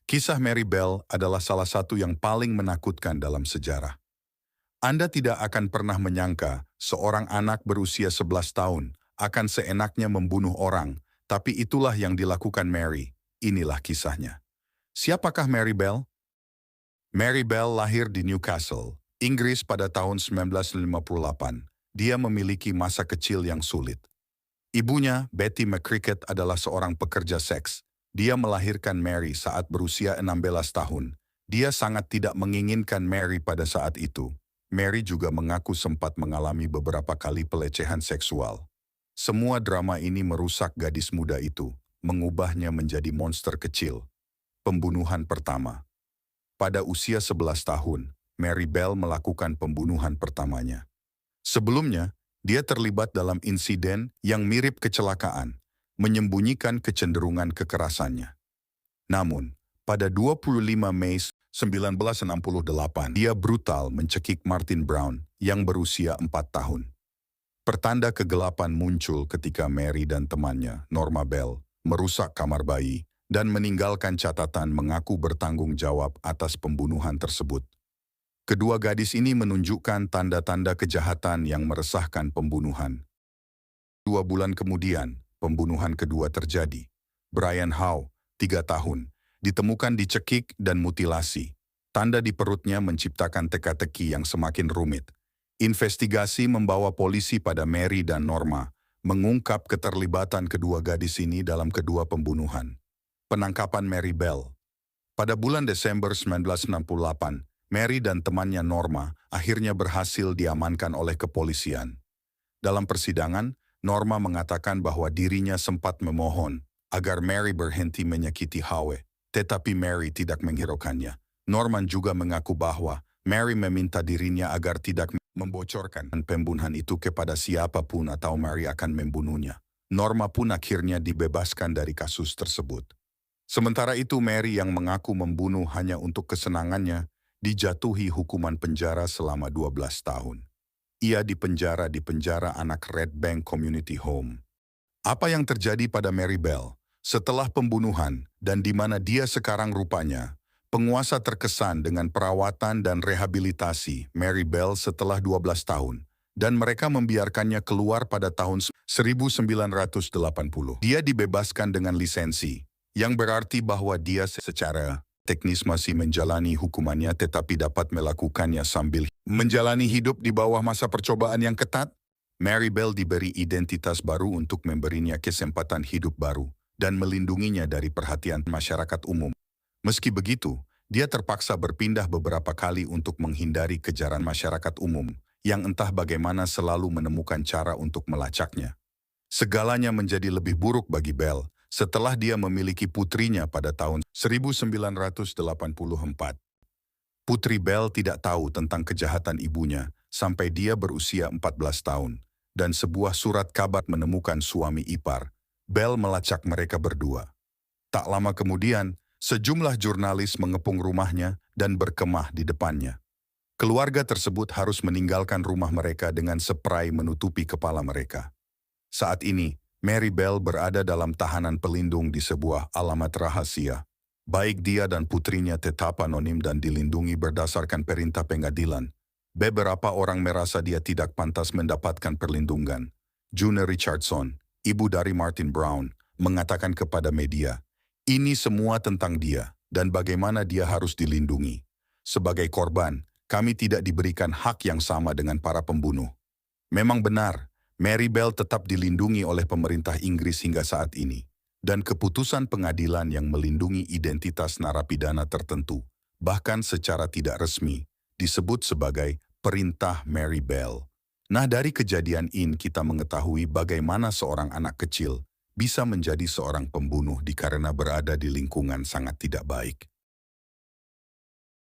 Kisah Mary Bell adalah salah satu yang paling menakutkan dalam sejarah. Anda tidak akan pernah menyangka seorang anak berusia 11 tahun akan seenaknya membunuh orang, tapi itulah yang dilakukan Mary. Inilah kisahnya. Siapakah Mary Bell? Mary Bell lahir di Newcastle, Inggris pada tahun 1958. Dia memiliki masa kecil yang sulit. Ibunya, Betty McCricket, adalah seorang pekerja seks. Dia melahirkan Mary saat berusia 16 tahun. Dia sangat tidak menginginkan Mary pada saat itu. Mary juga mengaku sempat mengalami beberapa kali pelecehan seksual. Semua drama ini merusak gadis muda itu, mengubahnya menjadi monster kecil. Pembunuhan pertama. Pada usia 11 tahun, Mary Bell melakukan pembunuhan pertamanya. Sebelumnya, dia terlibat dalam insiden yang mirip kecelakaan, menyembunyikan kecenderungan kekerasannya. Namun, pada 25 Mei 1968, dia brutal mencekik Martin Brown yang berusia 4 tahun. Pertanda kegelapan muncul ketika Mary dan temannya, Norma Bell, merusak kamar bayi dan meninggalkan catatan mengaku bertanggung jawab atas pembunuhan tersebut. Kedua gadis ini menunjukkan tanda-tanda kejahatan yang meresahkan pembunuhan. 2 bulan kemudian, pembunuhan kedua terjadi. Brian Howe, 3 tahun, ditemukan dicekik dan mutilasi. Tanda di perutnya menciptakan teka-teki yang semakin rumit. Investigasi membawa polisi pada Mary dan Norma, mengungkap keterlibatan kedua gadis ini dalam kedua pembunuhan. Penangkapan Mary Bell. Pada bulan Desember 1968, Mary dan temannya Norma akhirnya berhasil diamankan oleh kepolisian. Dalam persidangan, Norma mengatakan bahwa dirinya sempat memohon agar Mary berhenti menyakiti Howe, tetapi Mary tidak menghiraukannya. Norman juga mengaku bahwa Mary meminta dirinya agar tidak membocorkan pembunuhan itu kepada siapapun atau Mary akan membunuhnya. Norma pun akhirnya dibebaskan dari kasus tersebut. Sementara itu Mary yang mengaku membunuh hanya untuk kesenangannya, dijatuhi hukuman penjara selama 12 tahun. Ia dipenjara di penjara anak Red Bank Community Home. Apa yang terjadi pada Mary Bell setelah pembunuhan dan di mana dia sekarang rupanya? Penguasa terkesan dengan perawatan dan rehabilitasi Mary Bell setelah 12 tahun, dan mereka membiarkannya keluar pada tahun 1980. Dia dibebaskan dengan lisensi, yang berarti bahwa dia secara teknis masih menjalani hukumannya tetapi dapat melakukannya sambil menjalani hidup di bawah masa percobaan yang ketat. Mary Bell diberi identitas baru untuk memberinya kesempatan hidup baru dan melindunginya dari perhatian masyarakat umum. Meski begitu, dia terpaksa berpindah beberapa kali untuk menghindari kejaran masyarakat umum yang entah bagaimana selalu menemukan cara untuk melacaknya. Segalanya menjadi lebih buruk bagi Bell setelah dia memiliki putrinya pada tahun 1984. Putri Bell tidak tahu tentang kejahatan ibunya sampai dia berusia 14 tahun, dan sebuah surat kabar menemukan suami ipar. Bell melacak mereka berdua. Tak lama kemudian, sejumlah jurnalis mengepung rumahnya dan berkemah di depannya. Keluarga tersebut harus meninggalkan rumah mereka dengan spray menutupi kepala mereka. Saat ini, Mary Bell berada dalam tahanan pelindung di sebuah alamat rahasia. Baik dia dan putrinya tetap anonim dan dilindungi berdasarkan perintah pengadilan. Beberapa orang merasa dia tidak pantas mendapatkan perlindungan. June Richardson, ibu dari Martin Brown, mengatakan kepada media, "Ini semua tentang dia dan bagaimana dia harus dilindungi. Sebagai korban, kami tidak diberikan hak yang sama dengan para pembunuh." Memang benar, Mary Bell tetap dilindungi oleh pemerintah Inggris hingga saat ini, dan keputusan pengadilan yang melindungi identitas narapidana tertentu, bahkan secara tidak resmi, disebut sebagai Perintah Mary Bell. Nah, dari kejadian ini kita mengetahui bagaimana seorang anak kecil bisa menjadi seorang pembunuh dikarenakan berada di lingkungan sangat tidak baik.